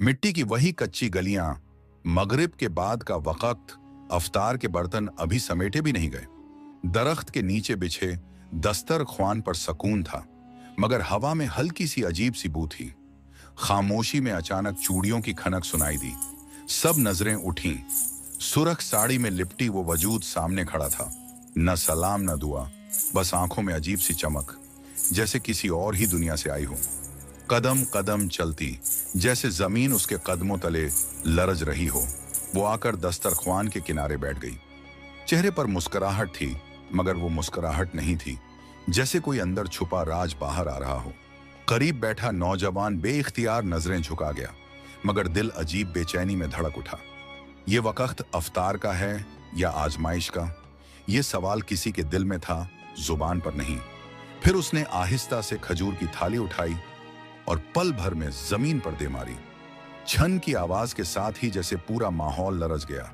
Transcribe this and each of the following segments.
मिट्टी की वही कच्ची गलियां, मगरिब के बाद का वक्त, अफ्तार के बर्तन अभी समेटे भी नहीं गए। दरख्त के नीचे बिछे दस्तरख्वान पर सुकून था, मगर हवा में हल्की सी अजीब सी बू थी। खामोशी में अचानक चूड़ियों की खनक सुनाई दी। सब नजरें उठीं। सुरख साड़ी में लिपटी वो वजूद सामने खड़ा था। न सलाम न दुआ, बस आंखों में अजीब सी चमक, जैसे किसी और ही दुनिया से आई हो। कदम कदम चलती, जैसे जमीन उसके कदमों तले लरज रही हो। वो आकर दस्तरख्वान के किनारे बैठ गई। चेहरे पर मुस्कुराहट थी, मगर वो मुस्कुराहट नहीं थी, जैसे कोई अंदर छुपा राज बाहर आ रहा हो। करीब बैठा नौजवान बेइख्तियार नजरें झुका गया, मगर दिल अजीब बेचैनी में धड़क उठा। ये वक्त अफ्तार का है या आजमाइश का? ये सवाल किसी के दिल में था, जुबान पर नहीं। फिर उसने आहिस्ता से खजूर की थाली उठाई और पल भर में जमीन पर दे मारी। छन की आवाज के साथ ही जैसे पूरा माहौल लरज गया।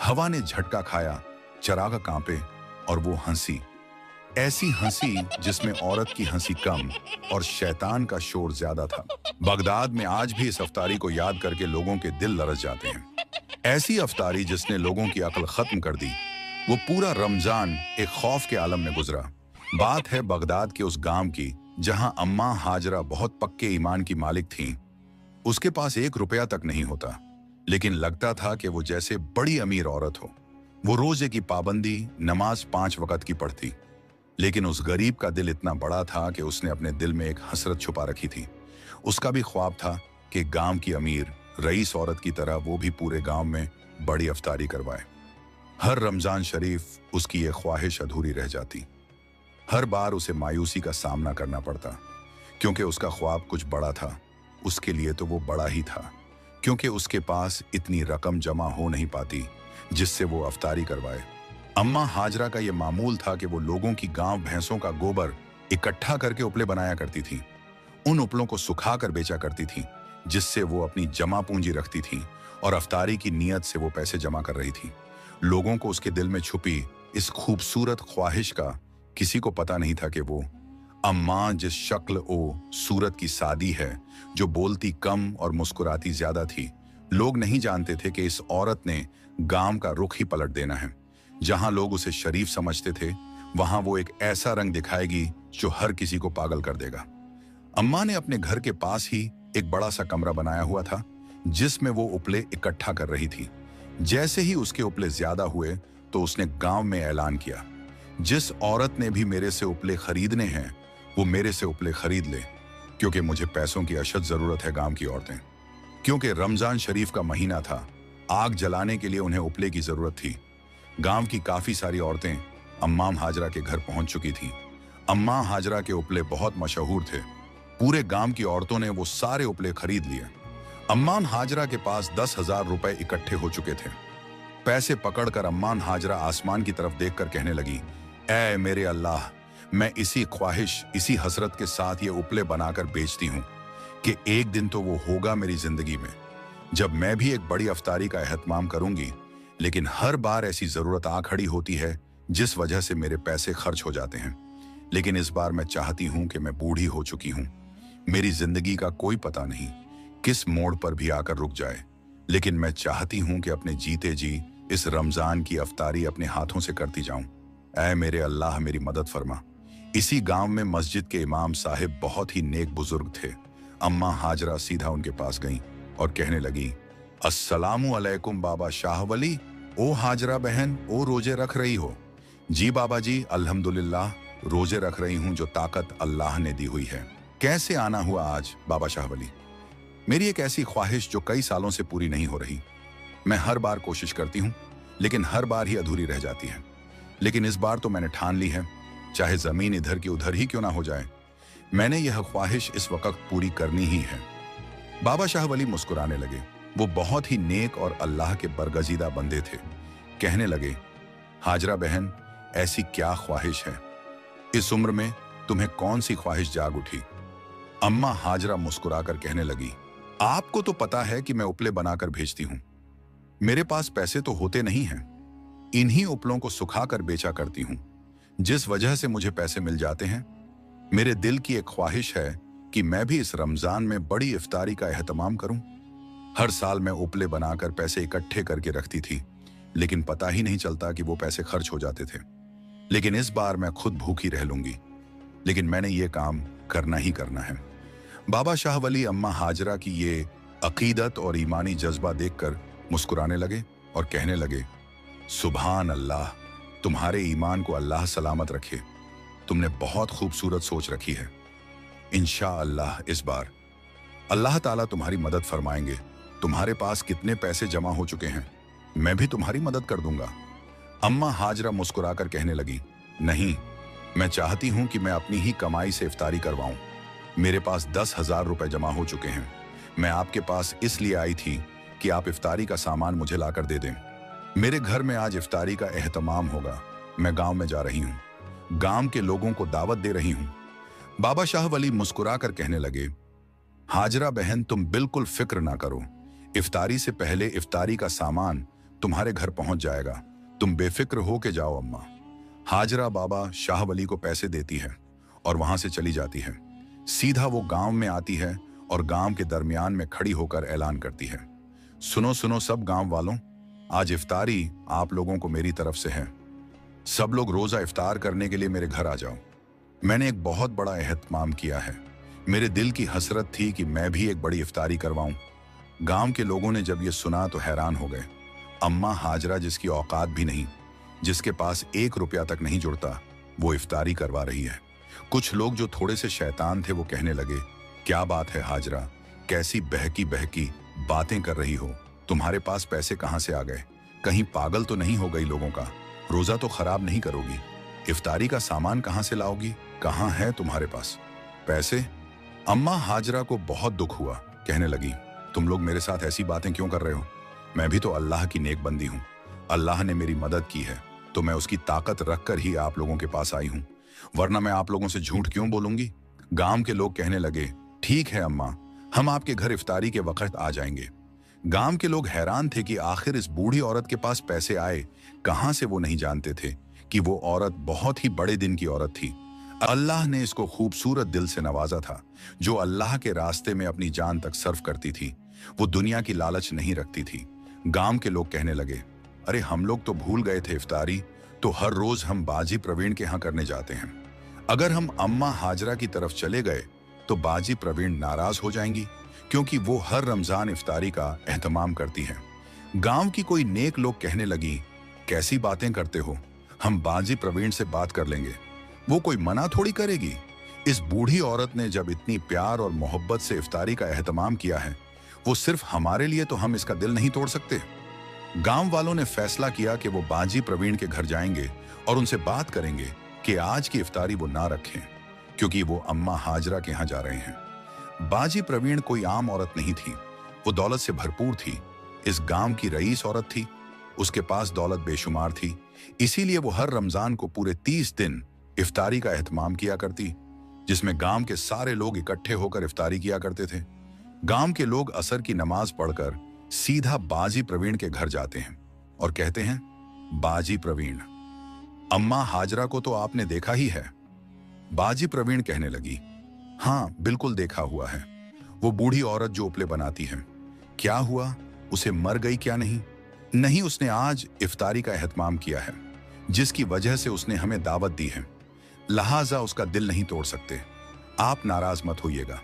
हवा ने झटका खाया, चराग कांपे, और वो हंसी, ऐसी हंसी जिसमें औरत की हंसी कम और शैतान का शोर ज्यादा था। बगदाद में आज भी इस अफ्तारी को याद करके लोगों के दिल लरज जाते हैं। ऐसी अफ्तारी जिसने लोगों की अक्ल खत्म कर दी। वो पूरा रमजान एक खौफ के आलम में गुजरा। बात है बगदाद के उस गांव की जहां अम्मा हाजरा बहुत पक्के ईमान की मालिक थीं। उसके पास 1 रुपया तक नहीं होता, लेकिन लगता था कि वो जैसे बड़ी अमीर औरत हो। वो रोजे की पाबंदी, नमाज 5 वक्त की पढ़ती। लेकिन उस गरीब का दिल इतना बड़ा था कि उसने अपने दिल में एक हसरत छुपा रखी थी। उसका भी ख्वाब था कि गांव की अमीर रईस औरत की तरह वो भी पूरे गांव में बड़ी अफ्तारी करवाए। हर रमजान शरीफ उसकी ये ख्वाहिश अधूरी रह जाती। हर बार उसे मायूसी का सामना करना पड़ता, क्योंकि उसका ख्वाब कुछ बड़ा था। उसके लिए तो वो बड़ा ही था, क्योंकि उसके पास इतनी रकम जमा हो नहीं पाती जिससे वो अफ्तारी करवाए। अम्मा हाजरा का ये मामूल था कि वो लोगों की गांव भैंसों का गोबर इकट्ठा करके उपले बनाया करती थी। उन उपलों को सुखा कर बेचा करती थी, जिससे वो अपनी जमा पूंजी रखती थी और अफ्तारी की नीयत से वो पैसे जमा कर रही थी। लोगों को उसके दिल में छुपी इस खूबसूरत ख्वाहिश का किसी को पता नहीं था कि वो अम्मा जिस शक्ल ओ सूरत की सादी है, जो बोलती कम और मुस्कुराती ज्यादा थी, लोग नहीं जानते थे कि इस औरत ने गांव का रुख ही पलट देना है। जहां लोग उसे शरीफ समझते थे, वहां वो एक ऐसा रंग दिखाएगी जो हर किसी को पागल कर देगा। अम्मा ने अपने घर के पास ही एक बड़ा सा कमरा बनाया हुआ था, जिसमें वो उपले इकट्ठा कर रही थी। जैसे ही उसके उपले ज्यादा हुए तो उसने गांव में ऐलान किया, जिस औरत ने भी मेरे से उपले खरीदने हैं वो मेरे से उपले खरीद ले, क्योंकि मुझे पैसों की अशद जरूरत है। गांव की औरतें, क्योंकि रमजान शरीफ का महीना था, आग जलाने के लिए उन्हें उपले की जरूरत थी। गांव की काफी सारी औरतें अम्माम हाजरा के घर पहुंच चुकी थीं। अम्मा हाजरा के उपले बहुत मशहूर थे। पूरे गांव की औरतों ने वो सारे उपले खरीद लिए। अम्मान हाजरा के पास 10,000 रुपए इकट्ठे हो चुके थे। पैसे पकड़कर अम्मान हाजरा आसमान की तरफ देखकर कहने लगी, ऐ मेरे अल्लाह, मैं इसी ख्वाहिश, इसी हसरत के साथ ये उपले बनाकर बेचती हूँ कि एक दिन तो वो होगा मेरी जिंदगी में जब मैं भी एक बड़ी अफ्तारी का एहतमाम करूंगी। लेकिन हर बार ऐसी जरूरत आ खड़ी होती है जिस वजह से मेरे पैसे खर्च हो जाते हैं। लेकिन इस बार मैं चाहती हूं कि मैं बूढ़ी हो चुकी हूं। मेरी जिंदगी का कोई पता नहीं किस मोड़ पर भी आकर रुक जाए, लेकिन मैं चाहती हूं कि अपने जीते जी इस रमजान की अफ्तारी अपने हाथों से करती जाऊं। ऐ मेरे अल्लाह, मेरी मदद फरमा। इसी गांव में मस्जिद के इमाम साहिब बहुत ही नेक बुजुर्ग थे। अम्मा हाजरा सीधा उनके पास गईं और कहने लगी, अस्सलामु अलैकुम बाबा शाह वली। ओ हाजरा बहन, ओ रोजे रख रही हो? जी बाबा जी, अल्हम्दुलिल्लाह रोजे रख रही हूं जो ताकत अल्लाह ने दी हुई है। कैसे आना हुआ आज बाबा शाह वली? मेरी एक ऐसी ख्वाहिश जो कई सालों से पूरी नहीं हो रही। मैं हर बार कोशिश करती हूँ, लेकिन हर बार ही अधूरी रह जाती है। लेकिन इस बार तो मैंने ठान ली है, चाहे जमीन इधर की उधर ही क्यों ना हो जाए, मैंने यह ख्वाहिश इस वक्त पूरी करनी ही है। बाबा शाह वली मुस्कुराने लगे। वो बहुत ही नेक और अल्लाह के बरगजीदा बंदे थे। कहने लगे, हाजरा बहन, ऐसी क्या ख्वाहिश है? इस उम्र में तुम्हें कौन सी ख्वाहिश जाग उठी? अम्मा हाजरा मुस्कुराकर कहने लगी, आपको तो पता है कि मैं उपले बनाकर भेजती हूं। मेरे पास पैसे तो होते नहीं हैं। इन्हीं उपलों को सुखाकर बेचा करती हूं, जिस वजह से मुझे पैसे मिल जाते हैं। मेरे दिल की एक ख्वाहिश है कि मैं भी इस रमजान में बड़ी इफ्तारी का एहतमाम करूं। हर साल मैं उपले बनाकर पैसे इकट्ठे करके रखती थी, लेकिन पता ही नहीं चलता कि वो पैसे खर्च हो जाते थे। लेकिन इस बार मैं खुद भूखी रह लूंगी, लेकिन मैंने ये काम करना ही करना है। बाबा शाह वली अम्मा हाजरा की ये अकीदत और ईमानी जज्बा देखकर मुस्कुराने लगे और कहने लगे, सुभान अल्लाह, तुम्हारे ईमान को अल्लाह सलामत रखे। तुमने बहुत खूबसूरत सोच रखी है। इंशाअल्लाह इस बार अल्लाह ताला तुम्हारी मदद फरमाएंगे। तुम्हारे पास कितने पैसे जमा हो चुके हैं, मैं भी तुम्हारी मदद कर दूंगा। अम्मा हाजरा मुस्कुराकर कहने लगी, नहीं, मैं चाहती हूं कि मैं अपनी ही कमाई से इफ्तारी करवाऊं। मेरे पास 10,000 रुपए जमा हो चुके हैं। मैं आपके पास इसलिए आई थी कि आप इफ्तारी का सामान मुझे लाकर दे दें। मेरे घर में आज इफ्तारी का एहतमाम होगा। मैं गांव में जा रही हूं, गांव के लोगों को दावत दे रही हूं। बाबा शाह वली मुस्कुराकर कहने लगे, हाजरा बहन, तुम बिल्कुल फिक्र ना करो। इफ्तारी से पहले इफ्तारी का सामान तुम्हारे घर पहुंच जाएगा। तुम बेफिक्र हो के जाओ। अम्मा हाजरा बाबा शाह वली को पैसे देती है और वहां से चली जाती है। सीधा वो गांव में आती है और गांव के दरमियान में खड़ी होकर ऐलान करती है, सुनो सुनो सब गांव वालों, आज इफ्तारी आप लोगों को मेरी तरफ से है। सब लोग रोजा इफ्तार करने के लिए मेरे घर आ जाओ। मैंने एक बहुत बड़ा एहतमाम किया है। मेरे दिल की हसरत थी कि मैं भी एक बड़ी इफ्तारी करवाऊं। गांव के लोगों ने जब ये सुना तो हैरान हो गए। अम्मा हाजरा, जिसकी औकात भी नहीं, जिसके पास 1 रुपया तक नहीं जुड़ता, वो इफ्तारी करवा रही है। कुछ लोग जो थोड़े से शैतान थे वो कहने लगे, क्या बात है हाजरा, कैसी बहकी बहकी बातें कर रही हो। तुम्हारे पास पैसे कहां से आ गए? कहीं पागल तो नहीं हो गई लोगों का? रोजा तो खराब नहीं करोगी? इफ्तारी का सामान कहां से लाओगी? कहां है तुम्हारे पास पैसे? अम्मा हाजरा को बहुत दुख हुआ। कहने लगी, तुम लोग मेरे साथ ऐसी बातें क्यों कर रहे हो? मैं भी तो अल्लाह की नेक बंदी हूं। अल्लाह ने मेरी मदद की है तो मैं उसकी ताकत रखकर ही आप लोगों के पास आई हूं, वरना मैं आप लोगों से झूठ क्यों बोलूंगी? गांव के लोग कहने लगे, ठीक है अम्मा, हम आपके घर इफ्तारी के वक्त आ जाएंगे। गांव के लोग हैरान थे कि आखिर इस बूढ़ी औरत के पास पैसे आए कहां से। वो नहीं जानते थे कि वो औरत बहुत ही बड़े दिन की औरत थी। अल्लाह ने इसको खूबसूरत दिल से नवाजा था, जो अल्लाह के रास्ते में अपनी जान तक सर्फ करती थी। वो दुनिया की लालच नहीं रखती थी। गांव के लोग कहने लगे, अरे हम लोग तो भूल गए थे, इफ्तारी तो हर रोज हम बाजी प्रवीण के यहाँ करने जाते हैं। अगर हम अम्मा हाजरा की तरफ चले गए तो बाजी प्रवीण नाराज हो जाएंगी, क्योंकि वो हर रमजान इफ्तारी का एहतमाम करती है। गांव की कोई नेक लोग कहने लगी, कैसी बातें करते हो, हम बाजी प्रवीण से बात कर लेंगे, वो कोई मना थोड़ी करेगी। इस बूढ़ी औरत ने जब इतनी प्यार और मोहब्बत से इफ्तारी का एहतमाम किया है, वो सिर्फ हमारे लिए, तो हम इसका दिल नहीं तोड़ सकते। गांव वालों ने फैसला किया कि वो बाजी प्रवीण के घर जाएंगे और उनसे बात करेंगे कि आज की इफ्तारी वो ना रखें, क्योंकि वो अम्मा हाजरा के यहाँ जा रहे हैं। बाजी प्रवीण कोई आम औरत नहीं थी, वो दौलत से भरपूर थी। इस गांव की रईस औरत थी, उसके पास दौलत बेशुमार थी। इसीलिए वो हर रमजान को पूरे 30 दिन इफ्तारी का एहतमाम किया करती, जिसमें गांव के सारे लोग इकट्ठे होकर इफ्तारी किया करते थे। गांव के लोग असर की नमाज पढ़कर सीधा बाजी प्रवीण के घर जाते हैं और कहते हैं, बाजी प्रवीण, अम्मा हाजरा को तो आपने देखा ही है। बाजी प्रवीण कहने लगी, हाँ बिल्कुल देखा हुआ है। वो बूढ़ी औरत जो उपले बनाती है, क्या हुआ, उसे मर गई क्या? नहीं नहीं, उसने आज इफ्तारी का एहतमाम किया है, जिसकी वजह से उसने हमें दावत दी है, लिहाजा उसका दिल नहीं तोड़ सकते। आप नाराज मत होइएगा,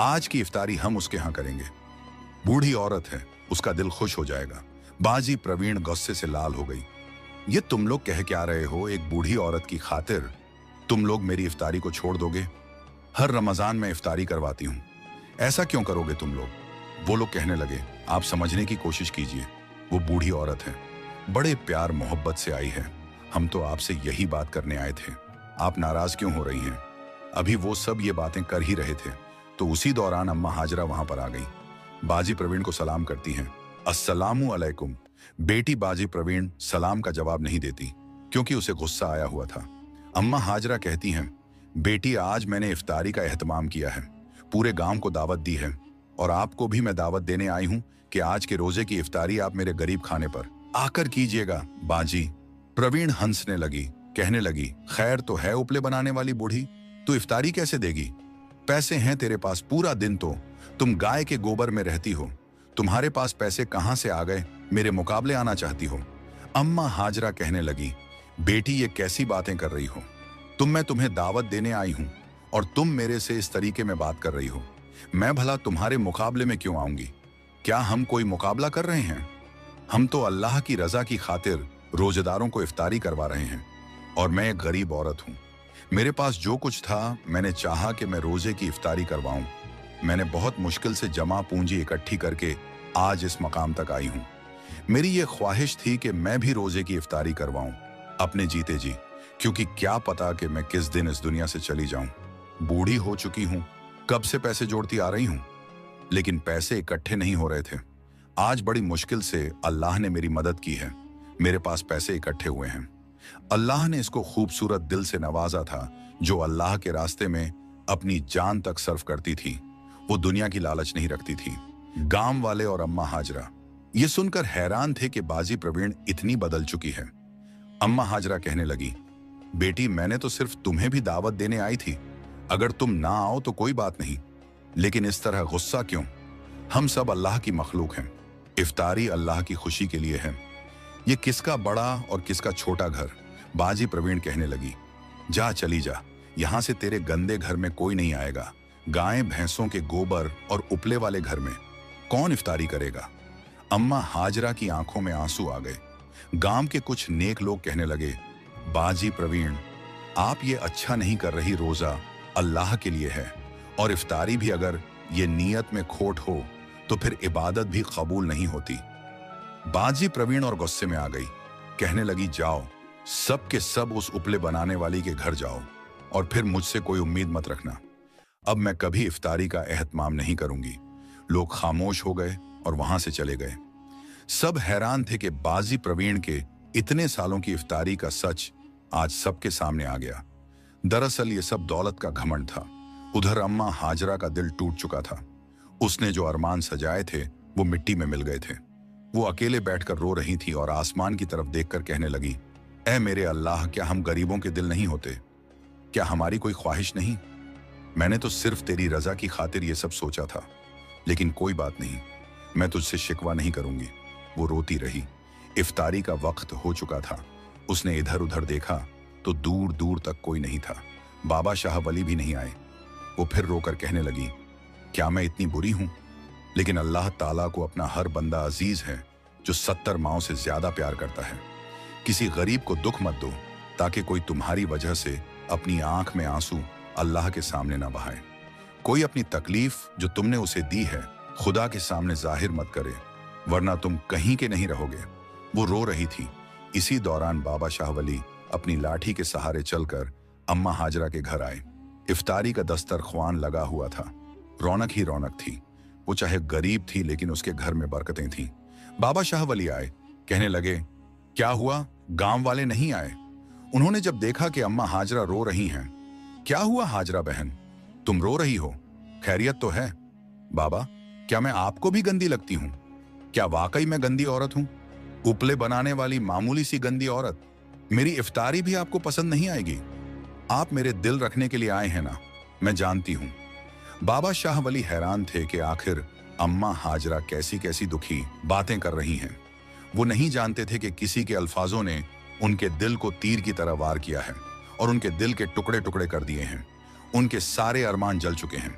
आज की इफ्तारी हम उसके यहाँ करेंगे। बूढ़ी औरत है, उसका दिल खुश हो जाएगा। बाजी प्रवीण गुस्से से लाल हो गई। ये तुम लोग कह क्या रहे हो? एक बूढ़ी औरत की खातिर तुम लोग मेरी इफ्तारी को छोड़ दोगे? हर रमजान में इफ्तारी करवाती हूं, ऐसा क्यों करोगे तुम लोग? वो लोग कहने लगे, आप समझने की कोशिश कीजिए, वो बूढ़ी औरत है, बड़े प्यार मोहब्बत से आई है, हम तो आपसे यही बात करने आए थे, आप नाराज क्यों हो रही हैं? अभी वो सब ये बातें कर ही रहे थे तो उसी दौरान अम्मा हाजरा वहां पर आ गई। बाजी प्रवीण को सलाम करती हैं, अस्सलामु अलैकुम। बेटी बाजी प्रवीण सलाम का जवाब नहीं देती, क्योंकि उसे गुस्सा आया हुआ था। अम्मा हाजरा कहती हैं, बेटी आज मैंने इफ्तारी का एहतमाम किया है, पूरे गांव को दावत दी है, और आपको भी मैं दावत देने आई हूं कि आज के रोजे की इफ्तारी आप मेरे गरीब खाने पर आकर कीजिएगा। बाजी प्रवीण हंसने लगी, कहने लगी, खैर तो है उपले बनाने वाली बूढ़ी, तू इफ्तारी कैसे देगी? पैसे हैं तेरे पास, पूरा दिन तो तुम गाय के गोबर में रहती हो, तुम्हारे पास पैसे कहां से आ गए? मेरे मुकाबले आना चाहती हो? अम्मा हाजरा कहने लगी, बेटी ये कैसी बातें कर रही हो? मैं तुम्हें दावत देने आई हूं और तुम मेरे से इस तरीके में बात कर रही हो। मैं भला तुम्हारे मुकाबले में क्यों आऊंगी? क्या हम कोई मुकाबला कर रहे हैं? हम तो अल्लाह की रजा की खातिर रोजेदारों को इफ्तारी करवा रहे हैं और मैं एक गरीब औरत हूं। मेरे पास जो कुछ था मैंने चाहा कि मैं रोजे की इफ्तारी करवाऊं। मैंने बहुत मुश्किल से जमा पूंजी इकट्ठी करके आज इस मकाम तक आई हूं। मेरी ये ख्वाहिश थी कि मैं भी रोजे की इफ्तारी करवाऊं अपने जीते जी, क्योंकि क्या पता कि मैं किस दिन इस दुनिया से चली जाऊं। बूढ़ी हो चुकी हूं, कब से पैसे जोड़ती आ रही हूं, लेकिन पैसे इकट्ठे नहीं हो रहे थे। आज बड़ी मुश्किल से अल्लाह ने मेरी मदद की है, मेरे पास पैसे इकट्ठे हुए हैं। अल्लाह ने इसको खूबसूरत दिल से नवाजा था जो अल्लाह के रास्ते में अपनी जान तक सर्फ करती थी। वो दुनिया की लालच नहीं रखती थी। गांव वाले और अम्मा हाजरा ये सुनकर हैरान थे कि बाजी प्रवीण इतनी बदल चुकी है। अम्मा हाजरा कहने लगी, बेटी मैंने तो सिर्फ तुम्हें भी दावत देने आई थी। अगर तुम ना आओ तो कोई बात नहीं, लेकिन इस तरह गुस्सा क्यों? हम सब अल्लाह की मखलूक हैं। इफ्तारी अल्लाह की खुशी के लिए है। ये किसका बड़ा और किसका छोटा घर? बाजी प्रवीण कहने लगी, जा चली जा, यहां से तेरे गंदे घर में कोई नहीं आएगा। गायें भैंसों के गोबर और उपले वाले घर में कौन इफ्तारी करेगा? अम्मा हाजरा की आंखों में आंसू आ गए। गांव के कुछ नेक लोग कहने लगे, बाजी प्रवीण आप ये अच्छा नहीं कर रही। रोजा अल्लाह के लिए है और इफ्तारी भी अगर ये नीयत में खोट हो तो फिर इबादत भी कबूल नहीं होती। बाजी प्रवीण और गुस्से में आ गई, कहने लगी, जाओ सब के सब उस उपले बनाने वाली के घर जाओ और फिर मुझसे कोई उम्मीद मत रखना। अब मैं कभी इफ्तारी का एहतमाम नहीं करूंगी। लोग खामोश हो गए और वहां से चले गए। सब हैरान थे कि बाजी प्रवीण के इतने सालों की इफ्तारी का सच आज सबके सामने आ गया। दरअसल ये सब दौलत का घमंड था। उधर अम्मा हाजरा का दिल टूट चुका था। उसने जो अरमान सजाए थे वो मिट्टी में मिल गए थे। वो अकेले बैठकर रो रही थी और आसमान की तरफ देखकर कहने लगी, ऐ मेरे अल्लाह, क्या हम गरीबों के दिल नहीं होते? क्या हमारी कोई ख्वाहिश नहीं? मैंने तो सिर्फ तेरी रजा की खातिर ये सब सोचा था, लेकिन कोई बात नहीं, मैं तुझसे शिकवा नहीं करूंगी। वो रोती रही। इफ्तारी का वक्त हो चुका था। उसने इधर उधर देखा तो दूर दूर तक कोई नहीं था। बाबा शाह वली भी नहीं आए। वो फिर रोकर कहने लगी, क्या मैं इतनी बुरी हूं? लेकिन अल्लाह ताला को अपना हर बंदा अजीज है जो 70 माओं से ज्यादा प्यार करता है। किसी गरीब को दुख मत दो ताकि कोई तुम्हारी वजह से अपनी आंख में आंसू अल्लाह के सामने ना बहाए। कोई अपनी तकलीफ जो तुमने उसे दी है खुदा के सामने जाहिर मत करे, वरना तुम कहीं के नहीं रहोगे। वो रो रही थी। इसी दौरान बाबा शाह वली अपनी लाठी के सहारे चलकर अम्मा हाजरा के घर आए। इफ्तारी का दस्तरख्वान लगा हुआ था। रौनक ही रौनक थी। वो चाहे गरीब थी लेकिन उसके घर में बरकतें थीं। बाबा शाह वली आए, कहने लगे, क्या हुआ, गांव वाले नहीं आए? उन्होंने जब देखा कि अम्मा हाजरा रो रही हैं, क्या हुआ हाजरा बहन, तुम रो रही हो, खैरियत तो है? बाबा, क्या मैं आपको भी गंदी लगती हूं? क्या वाकई मैं गंदी औरत हूं? उपले बनाने वाली मामूली सी गंदी औरत? मेरी इफ्तारी भी आपको पसंद नहीं आएगी? आप मेरे दिल रखने के लिए आए हैं ना, मैं जानती हूं। बाबा शाह वली हैरान थे कि आखिर अम्मा हाजरा कैसी कैसी दुखी बातें कर रही हैं। वो नहीं जानते थे कि किसी के अल्फाजों ने उनके दिल को तीर की तरह वार किया है और उनके दिल के टुकड़े टुकड़े कर दिए हैं। उनके सारे अरमान जल चुके हैं।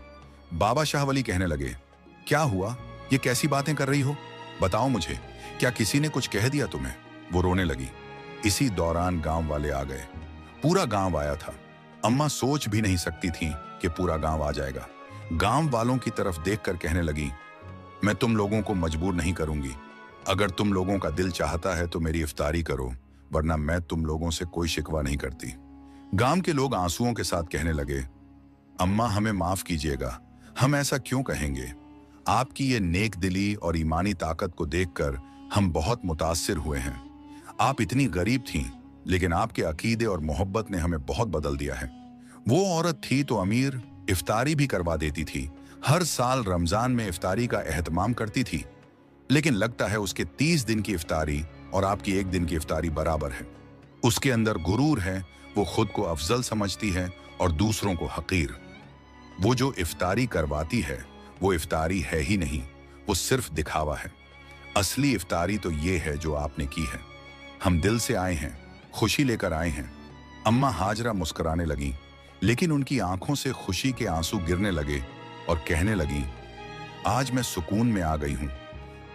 बाबा शाह वली कहने लगे, क्या हुआ, ये कैसी बातें कर रही हो? बताओ मुझे, क्या किसी ने कुछ कह दिया तुम्हें? वो रोने लगी। इसी दौरान गांव वाले आ गए। पूरा गांव आया था। अम्मा सोच भी नहीं सकती थी कि पूरा गांव आ जाएगा। गांव वालों की तरफ देखकर कहने लगी, मैं तुम लोगों को मजबूर नहीं करूंगी। अगर तुम लोगों का दिल चाहता है तो मेरी इफ्तारी करो, वरना मैं तुम लोगों से कोई शिकवा नहीं करती। गांव के लोग आंसुओं के साथ कहने लगे, अम्मा हमें माफ कीजिएगा, हम ऐसा क्यों कहेंगे? आपकी ये नेक दिली और ईमानी ताकत को देखकर हम बहुत मुतासिर हुए हैं। आप इतनी गरीब थीं, लेकिन आपके अकीदे और मोहब्बत ने हमें बहुत बदल दिया है। वो औरत थी तो अमीर, इफ्तारी भी करवा देती थी। हर साल रमजान में इफ्तारी का एहतमाम करती थी, लेकिन लगता है उसके 30 दिन की इफ्तारी और आपकी 1 दिन की इफ्तारी बराबर है। उसके अंदर गुरूर है, वो खुद को अफजल समझती है और दूसरों को हकीर। वो जो इफ्तारी करवाती है वो इफ्तारी है ही नहीं, वो सिर्फ दिखावा है। असली इफ्तारी तो ये है जो आपने की है। हम दिल से आए हैं, खुशी लेकर आए हैं। अम्मा हाजरा मुस्कुराने लगी, लेकिन उनकी आंखों से खुशी के आंसू गिरने लगे और कहने लगी, आज मैं सुकून में आ गई हूं।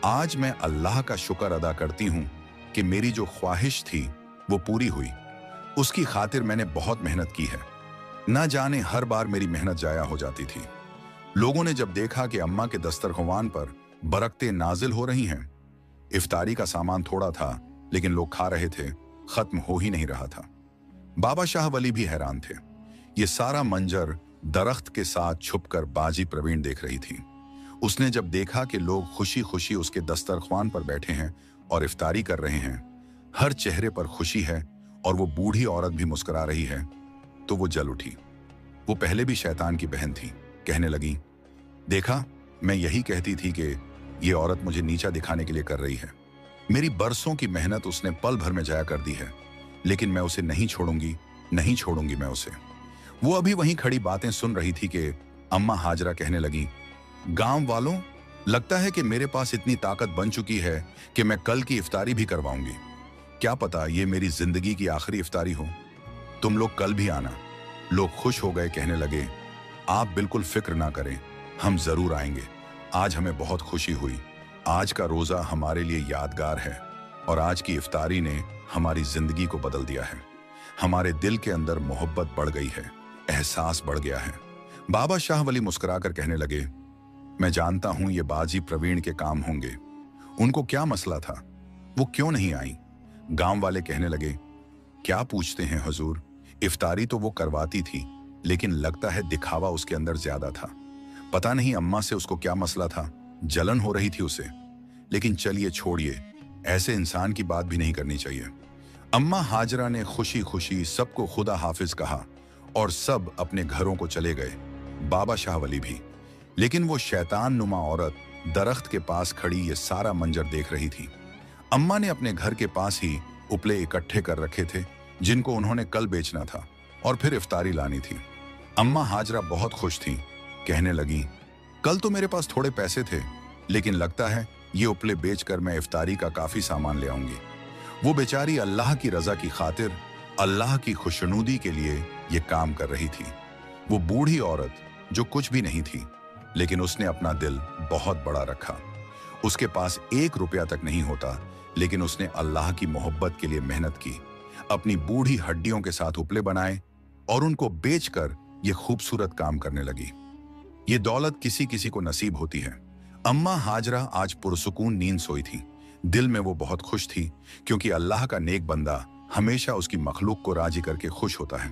आज मैं अल्लाह का शुक्र अदा करती हूं कि मेरी जो ख्वाहिश थी वो पूरी हुई। उसकी खातिर मैंने बहुत मेहनत की है। ना जाने हर बार मेरी मेहनत जाया हो जाती थी। लोगों ने जब देखा कि अम्मा के दस्तरख्वान पर बरकतें नाजिल हो रही हैं, इफ्तारी का सामान थोड़ा था लेकिन लोग खा रहे थे, खत्म हो ही नहीं रहा था। बाबा शाह वली भी हैरान थे। ये सारा मंजर दरख्त के साथ छुपकर बाजी प्रवीण देख रही थी। उसने जब देखा कि लोग खुशी खुशी उसके दस्तरख्वान पर बैठे हैं और इफ्तारी कर रहे हैं, हर चेहरे पर खुशी है और वो बूढ़ी औरत भी मुस्कुरा रही है, तो वो जल उठी। वो पहले भी शैतान की बहन थी। कहने लगी, देखा, मैं यही कहती थी कि ये औरत मुझे नीचा दिखाने के लिए कर रही है। मेरी बरसों की मेहनत उसने पल भर में जाया कर दी है, लेकिन मैं उसे नहीं छोड़ूंगी, नहीं छोड़ूंगी मैं उसे। वो अभी वहीं खड़ी बातें सुन रही थी कि अम्मा हाजरा कहने लगी, गांव वालों, लगता है कि मेरे पास इतनी ताकत बन चुकी है कि मैं कल की इफ्तारी भी करवाऊंगी। क्या पता ये मेरी जिंदगी की आखिरी इफ्तारी हो। तुम लोग कल भी आना। लोग खुश हो गए, कहने लगे, आप बिल्कुल फिक्र ना करें, हम जरूर आएंगे। आज हमें बहुत खुशी हुई। आज का रोजा हमारे लिए यादगार है और आज की इफ्तारी ने हमारी जिंदगी को बदल दिया है। हमारे दिल के अंदर मोहब्बत बढ़ गई है, एहसास बढ़ गया है। बाबा शाह वली मुस्कुराकर कहने लगे, मैं जानता हूं ये बाजी प्रवीण के काम होंगे। उनको क्या मसला था, वो क्यों नहीं आई? गांव वाले कहने लगे, क्या पूछते हैं हुजूर, इफ्तारी तो वो करवाती थी, लेकिन लगता है दिखावा उसके अंदर ज्यादा था। पता नहीं अम्मा से उसको क्या मसला था, जलन हो रही थी उसे। लेकिन चलिए छोड़िए, ऐसे इंसान की बात भी नहीं करनी चाहिए। अम्मा हाजरा ने खुशी खुशी सबको खुदा हाफिज कहा और सब अपने घरों को चले गए, बाबा शाह वली भी। लेकिन वो शैतान नुमा औरत दरख्त के पास खड़ी ये सारा मंजर देख रही थी। अम्मा ने अपने घर के पास ही उपले इकट्ठे कर रखे थे जिनको उन्होंने कल बेचना था और फिर इफ्तारी लानी थी। अम्मा हाजरा बहुत खुश थी। कहने लगी, कल तो मेरे पास थोड़े पैसे थे, लेकिन लगता है ये उपले बेचकर मैं इफ्तारी का काफी सामान ले आऊंगी। वो बेचारी अल्लाह की रजा की खातिर, अल्लाह की खुशनुदी के लिए ये काम कर रही थी। वो बूढ़ी औरत जो कुछ भी नहीं थी, लेकिन उसने अपना दिल बहुत बड़ा रखा। उसके पास 1 रुपया तक नहीं होता, लेकिन उसने अल्लाह की मोहब्बत के लिए मेहनत की। अपनी बूढ़ी हड्डियों के साथ उपले बनाए और उनको बेचकर ये खूबसूरत काम करने लगी। ये दौलत किसी किसी को नसीब होती है। अम्मा हाजरा आज पुरसुकून नींद सोई थी। दिल में वो बहुत खुश थी, क्योंकि अल्लाह का नेक बंदा हमेशा उसकी मखलूक को राजी करके खुश होता है।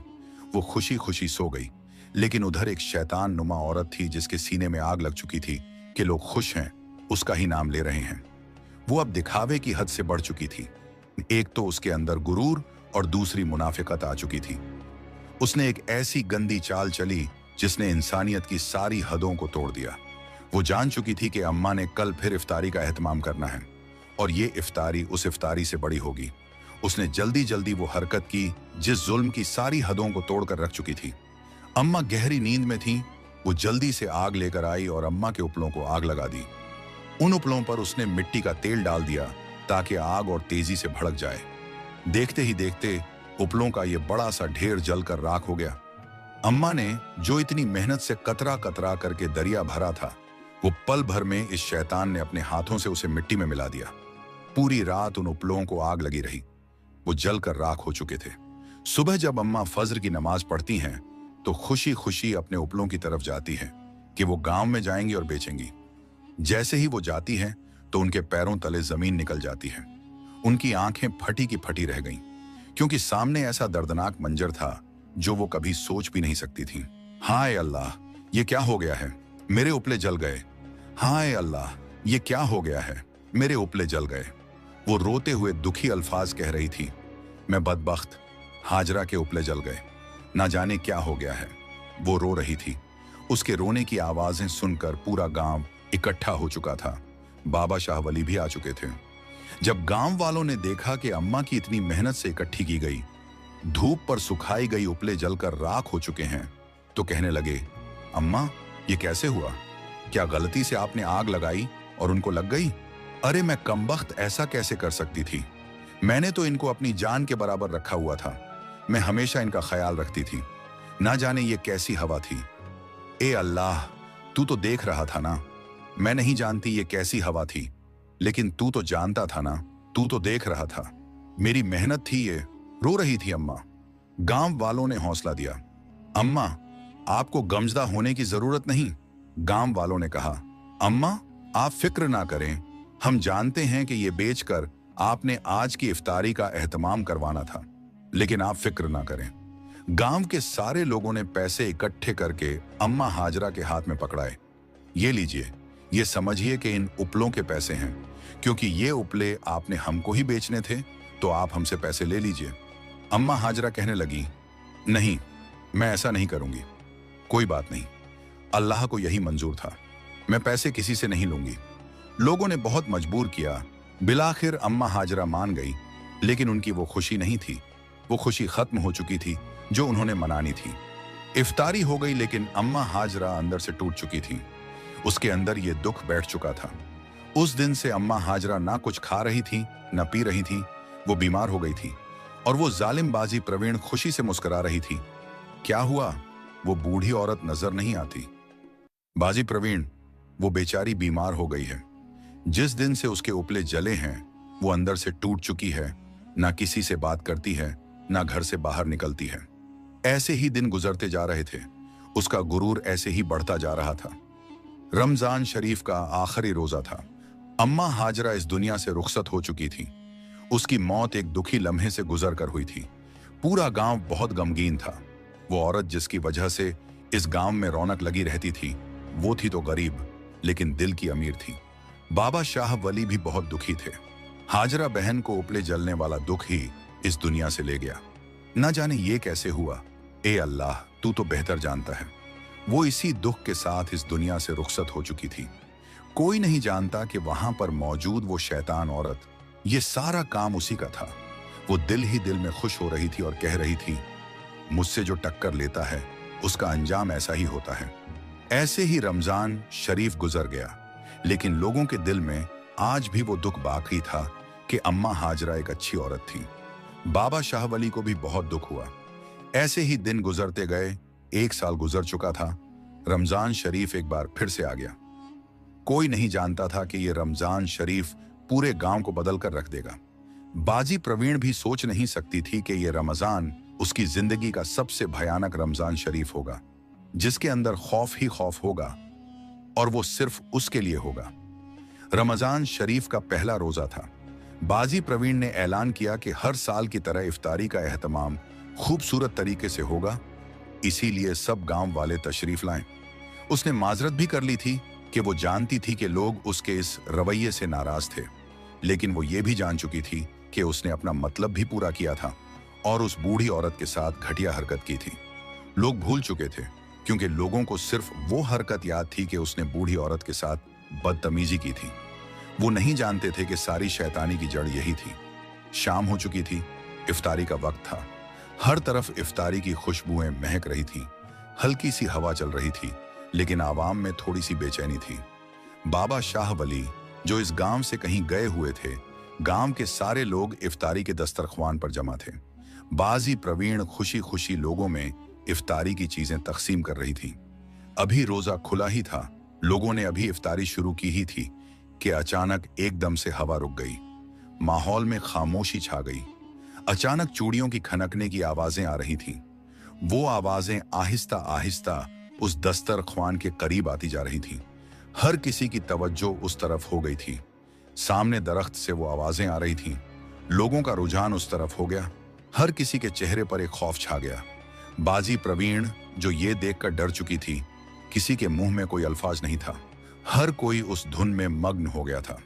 वो खुशी खुशी सो गई, लेकिन उधर एक शैतान नुमा औरत थी जिसके सीने में आग लग चुकी थी कि लोग खुश हैं, उसका ही नाम ले रहे हैं। वो अब दिखावे की हद से बढ़ चुकी थी। एक तो उसके अंदर गुरूर और दूसरी मुनाफिकत आ चुकी थी। उसने एक ऐसी गंदी चाल चली जिसने इंसानियत की सारी हदों को तोड़ दिया। वो जान चुकी थी कि अम्मा ने कल फिर इफ्तारी का एहतमाम करना है और ये इफ्तारी उस इफ्तारी से बड़ी होगी। उसने जल्दी जल्दी वो हरकत की जिस जुल्म की सारी हदों को तोड़कर रख चुकी थी। अम्मा गहरी नींद में थी। वो जल्दी से आग लेकर आई और अम्मा के उपलों को आग लगा दी। उन उपलों पर उसने मिट्टी का तेल डाल दिया ताकि आग और तेजी से भड़क जाए। देखते ही देखते उपलों का ये बड़ा सा ढेर जलकर राख हो गया। अम्मा ने जो इतनी मेहनत से कतरा कतरा करके दरिया भरा था, वो पल भर में इस शैतान ने अपने हाथों से उसे मिट्टी में मिला दिया। पूरी रात उन उपलों को आग लगी रही। वो जलकर राख हो चुके थे। सुबह जब अम्मा फज्र की नमाज पढ़ती हैं, तो खुशी खुशी अपने उपलों की तरफ जाती हैं कि वो गांव में जाएंगी और बेचेंगी। जैसे ही वो जाती हैं, तो उनके पैरों तले जमीन निकल जाती है। उनकी आंखें फटी की फटी रह गईं, क्योंकि सामने ऐसा दर्दनाक मंजर था जो वो कभी सोच भी नहीं सकती थी। हाय अल्लाह, ये क्या हो गया है? मेरे उपले जल गए। हाय अल्लाह, ये क्या हो गया है? मेरे उपले जल गए। वो रोते हुए दुखी अल्फाज कह रही थी, मैं बदबख्त, हाजरा के उपले जल गए, ना जाने क्या हो गया है। वो रो रही थी। उसके रोने की आवाजें सुनकर पूरा गांव इकट्ठा हो चुका था। बाबा शाह वली भी आ चुके थे। जब गांव वालों ने देखा कि अम्मा की इतनी मेहनत से इकट्ठी की गई धूप पर सुखाई गई उपले जलकर राख हो चुके हैं, तो कहने लगे, अम्मा, ये कैसे हुआ? क्या गलती से आपने आग लगाई और उनको लग गई, अरे मैं कमबख्त ऐसा कैसे कर सकती थी, मैंने तो इनको अपनी जान के बराबर रखा हुआ था, मैं हमेशा इनका ख्याल रखती थी, ना जाने ये कैसी हवा थी। ए अल्लाह, तू तो देख रहा था ना, मैं नहीं जानती ये कैसी हवा थी, लेकिन तू तो जानता था ना, तू तो देख रहा था, मेरी मेहनत थी ये। रो रही थी अम्मा। गांव वालों ने हौसला दिया, अम्मा आपको गमजदा होने की जरूरत नहीं। गांव वालों ने कहा, अम्मा आप फिक्र ना करें, हम जानते हैं कि ये बेचकर आपने आज की इफ्तारी का एहतमाम करवाना था, लेकिन आप फिक्र ना करें। गांव के सारे लोगों ने पैसे इकट्ठे करके अम्मा हाजरा के हाथ में पकड़ाए। ये लीजिए, ये समझिए कि इन उपलों के पैसे हैं, क्योंकि ये उपले आपने हमको ही बेचने थे, तो आप हमसे पैसे ले लीजिए। अम्मा हाजरा कहने लगी, नहीं, मैं ऐसा नहीं करूंगी। कोई बात नहीं, अल्लाह को यही मंजूर था, मैं पैसे किसी से नहीं लूंगी। लोगों ने बहुत मजबूर किया, बिलाखिर अम्मा हाजरा मान गई, लेकिन उनकी वो खुशी नहीं थी, वो खुशी खत्म हो चुकी थी जो उन्होंने मनानी थी। इफ्तारी हो गई, लेकिन अम्मा हाजरा अंदर से टूट चुकी थी, उसके अंदर ये दुख बैठ चुका था। उस दिन से अम्मा हाजरा ना कुछ खा रही थी, ना पी रही थी, वो बीमार हो गई थी, और वो जालिम बाजी प्रवीण खुशी से मुस्कुरा रही थी। क्या हुआ? वो बूढ़ी औरत नजर नहीं आती। बाजी प्रवीण, वो बेचारी बीमार हो गई है। जिस दिन से उसके उपले जले हैं, वो अंदर से टूट चुकी है, ना किसी से बात करती है, ना घर से बाहर निकलती है। ऐसे ही दिन गुजरते जा रहे थे, उसका गुरूर ऐसे ही बढ़ता जा रहा था। रमजान शरीफ का आखिरी रोजा था। अम्मा हाजरा इस दुनिया से रुखसत हो चुकी थी। उसकी मौत एक दुखी लम्हे से गुजर कर हुई थी। पूरा गांव बहुत गमगीन था। वो औरत जिसकी वजह से इस गांव में रौनक लगी रहती थी, वो थी तो गरीब, लेकिन दिल की अमीर थी। बाबा शाह वली भी बहुत दुखी थे। हाजरा बहन को उपले जलने वाला दुख ही इस दुनिया से ले गया। न जाने ये कैसे हुआ। ए अल्लाह, तू तो बेहतर जानता है। वो इसी दुख के साथ इस दुनिया से रुखसत हो चुकी थी। कोई नहीं जानता कि वहां पर मौजूद वो शैतान औरत, ये सारा काम उसी का था। वो दिल ही दिल में खुश हो रही थी और कह रही थी, मुझसे जो टक्कर लेता है उसका अंजाम ऐसा ही होता है। ऐसे ही रमजान शरीफ गुजर गया, लेकिन लोगों के दिल में आज भी वो दुख बाकी था कि अम्मा हाजरा एक अच्छी औरत थी। बाबा शाह वली को भी बहुत दुख हुआ। ऐसे ही दिन गुजरते गए। 1 साल गुजर चुका था। रमजान शरीफ एक बार फिर से आ गया। कोई नहीं जानता था कि ये रमजान शरीफ पूरे गांव को बदल कर रख देगा। बाजी प्रवीण भी सोच नहीं सकती थी कि ये रमजान उसकी जिंदगी का सबसे भयानक रमजान शरीफ होगा, जिसके अंदर खौफ ही खौफ होगा, और वो सिर्फ उसके लिए होगा। रमजान शरीफ का पहला रोजा था। बाजी प्रवीण ने ऐलान किया कि हर साल की तरह इफ्तारी का एहतमाम खूबसूरत तरीके से होगा, इसीलिए सब गांव वाले तशरीफ लाएं। उसने माजरत भी कर ली थी कि वो जानती थी कि लोग उसके इस रवैये से नाराज थे, लेकिन वो ये भी जान चुकी थी कि उसने अपना मतलब भी पूरा किया था और उस बूढ़ी औरत के साथ घटिया हरकत की थी। लोग भूल चुके थे, क्योंकि लोगों को सिर्फ वो हरकत याद थी कि उसने बूढ़ी औरत के साथ बदतमीजी की थी। वो नहीं जानते थे कि सारी शैतानी की जड़ यही थी। शाम हो चुकी थी, इफ्तारी का वक्त था। हर तरफ इफ्तारी की खुशबुएं महक रही थी। हल्की सी हवा चल रही थी, लेकिन आवाम में थोड़ी सी बेचैनी थी। बाबा शाह वली, जो इस गांव से कहीं गए हुए थे, गांव के सारे लोग इफ्तारी के दस्तरख्वान पर जमा थे। बाजी प्रवीण खुशी खुशी लोगों में इफ्तारी की चीजें तकसीम कर रही थी। अभी रोजा खुला ही था, लोगों ने अभी इफ्तारी शुरू की ही थी कि अचानक एकदम से हवा रुक गई। माहौल में खामोशी छा गई। अचानक चूड़ियों की खनकने की आवाजें आ रही थीं। वो आवाजें आहिस्ता आहिस्ता उस दस्तरख्वान के करीब आती जा रही थीं। हर किसी की तवज्जो उस तरफ हो गई थी। सामने दरख्त से वो आवाजें आ रही थीं। लोगों का रुझान उस तरफ हो गया। हर किसी के चेहरे पर एक खौफ छा गया। बाजी प्रवीण, जो ये देखकर डर चुकी थी, किसी के मुंह में कोई अल्फाज नहीं था। हर कोई उस धुन में मग्न हो गया था।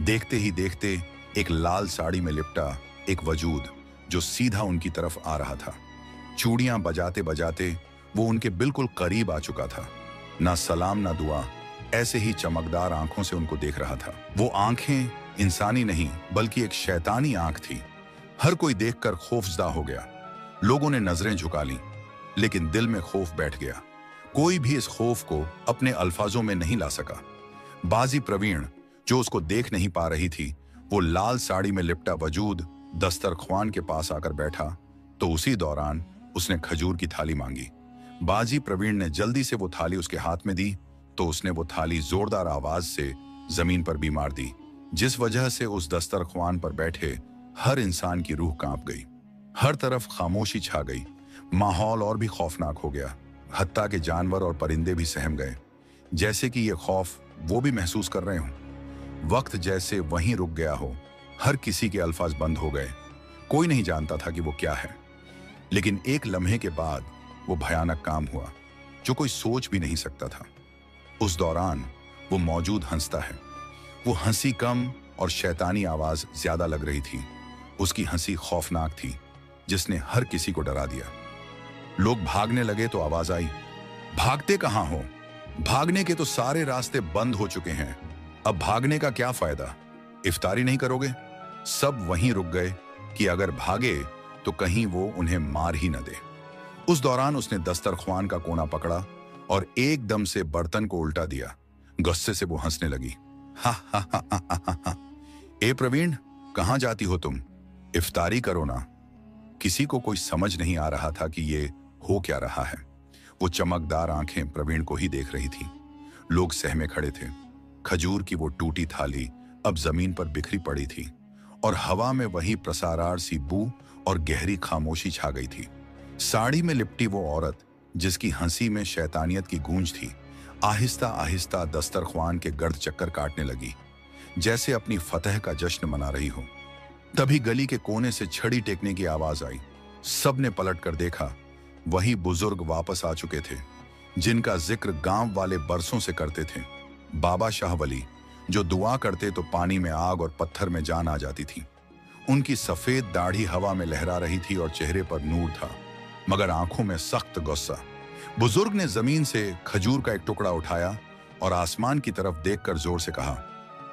देखते ही देखते एक लाल साड़ी में लिपटा एक वजूद जो सीधा उनकी तरफ आ रहा था। चूड़ियां बजाते बजाते वो उनके बिल्कुल करीब आ चुका था। ना सलाम ना दुआ, ऐसे ही चमकदार आंखों से उनको देख रहा था। वो आंखें इंसानी नहीं बल्कि एक शैतानी आंख थी। हर कोई देखकर खौफजदा हो गया। लोगों ने नजरें झुका लीं, लेकिन दिल में खौफ बैठ गया। कोई भी इस खौफ को अपने अल्फाजों में नहीं ला सका। बाजी प्रवीण, जो उसको देख नहीं पा रही थी, वो लाल साड़ी में लिपटा वजूद दस्तरख्वान के पास आकर बैठा तो उसी दौरान उसने खजूर की थाली मांगी। बाजी प्रवीण ने जल्दी से वो थाली उसके हाथ में दी तो उसने वो थाली जोरदार आवाज से जमीन पर भी मार दी, जिस वजह से उस दस्तरख्वान पर बैठे हर इंसान की रूह कांप गई। हर तरफ खामोशी छा गई। माहौल और भी खौफनाक हो गया। हत्ता के जानवर और परिंदे भी सहम गए, जैसे कि ये खौफ वो भी महसूस कर रहे हों। वक्त जैसे वहीं रुक गया हो। हर किसी के अल्फाज बंद हो गए। कोई नहीं जानता था कि वो क्या है। लेकिन एक लम्हे के बाद वो भयानक काम हुआ जो कोई सोच भी नहीं सकता था। उस दौरान वो मौजूद हंसता है। वो हंसी कम और शैतानी आवाज ज्यादा लग रही थी। उसकी हंसी खौफनाक थी, जिसने हर किसी को डरा दिया। लोग भागने लगे तो आवाज आई, भागते कहां हो? भागने के तो सारे रास्ते बंद हो चुके हैं। अब भागने का क्या फायदा? इफ्तारी नहीं करोगे? सब वहीं रुक गए कि अगर भागे तो कहीं वो उन्हें मार ही न दे। उस दौरान उसने दस्तरख्वान का कोना पकड़ा और एकदम से बर्तन को उल्टा दिया। गुस्से से वो हंसने लगी। हा हा हा हा हा हा। ए प्रवीण, कहां जाती हो तुम? इफ्तारी करो ना। किसी को कोई समझ नहीं आ रहा था कि ये हो क्या रहा है। वो चमकदार आंखें प्रवीण को ही देख रही थी। लोग सहमे खड़े थे। खजूर की वो टूटी थाली अब जमीन पर बिखरी पड़ी थी और हवा में वही प्रसारार सी बू और गहरी खामोशी छा गई थी। साड़ी में लिपटी वो औरत, जिसकी हंसी में शैतानियत की गूंज थी, आहिस्ता आहिस्ता दस्तरख्वान के गर्द चक्कर काटने लगी, जैसे अपनी फतह का जश्न मना रही हो। तभी गली के कोने से छड़ी टेकने की आवाज आई। सबने पलट कर देखा। वही बुजुर्ग वापस आ चुके थे, जिनका जिक्र गांव वाले बरसों से करते थे। बाबा शाह वली, जो दुआ करते तो पानी में आग और पत्थर में जान आ जाती थी। उनकी सफेद दाढ़ी हवा में लहरा रही थी और चेहरे पर नूर था, मगर आंखों में सख्त गुस्सा। बुजुर्ग ने जमीन से खजूर का एक टुकड़ा उठाया और आसमान की तरफ देखकर जोर से कहा,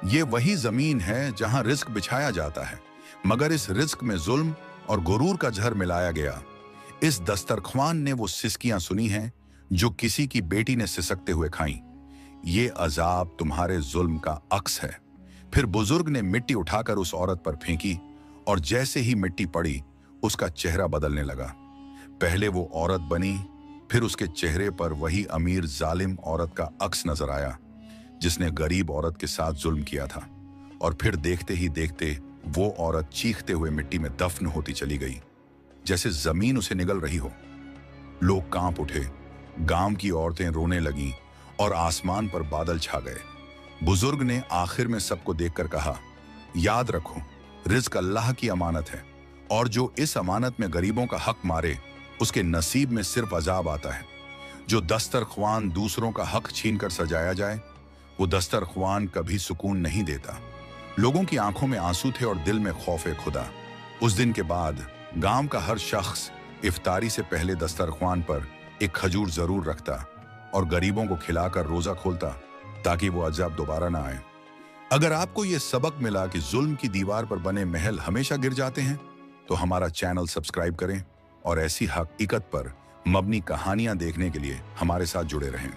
यह वही जमीन है जहां रिस्क बिछाया जाता है, मगर इस रिस्क में जुल्म और गुरूर का जहर मिलाया गया। इस दस्तरख्वान ने वो सिसकियां सुनी हैं जो किसी की बेटी ने सिसकते हुए खाई। ये अजाब तुम्हारे जुल्म का अक्स है। फिर बुजुर्ग ने मिट्टी उठाकर उस औरत पर फेंकी और जैसे ही मिट्टी पड़ी उसका चेहरा बदलने लगा। पहले वो औरत बनी, फिर उसके चेहरे पर वही अमीर जालिम औरत का अक्स नजर आया जिसने गरीब औरत के साथ जुल्म किया था। और फिर देखते ही देखते वो औरत चीखते हुए मिट्टी में दफन होती चली गई, जैसे जमीन उसे निगल रही हो। लोग कांप उठे। गांव की औरतें रोने लगीं और आसमान पर बादल छा गए। बुजुर्ग ने आखिर में सबको देखकर कहा, याद रखो, रिज्क अल्लाह की अमानत है और जो इस अमानत में गरीबों का हक मारे उसके नसीब में सिर्फ अजाब आता है। जो दस्तरख्वान दूसरों का हक छीनकर सजाया जाए, वो दस्तरख्वान कभी सुकून नहीं देता। लोगों की आंखों में आंसू थे और दिल में खौफ खुदा। उस दिन के बाद गांव का हर शख्स इफ्तारी से पहले दस्तरख्वान पर एक खजूर जरूर रखता और गरीबों को खिलाकर रोजा खोलता, ताकि वो अजाब दोबारा ना आए। अगर आपको ये सबक मिला कि जुल्म की दीवार पर बने महल हमेशा गिर जाते हैं, तो हमारा चैनल सब्सक्राइब करें और ऐसी हकीकत पर मबनी कहानियां देखने के लिए हमारे साथ जुड़े रहें।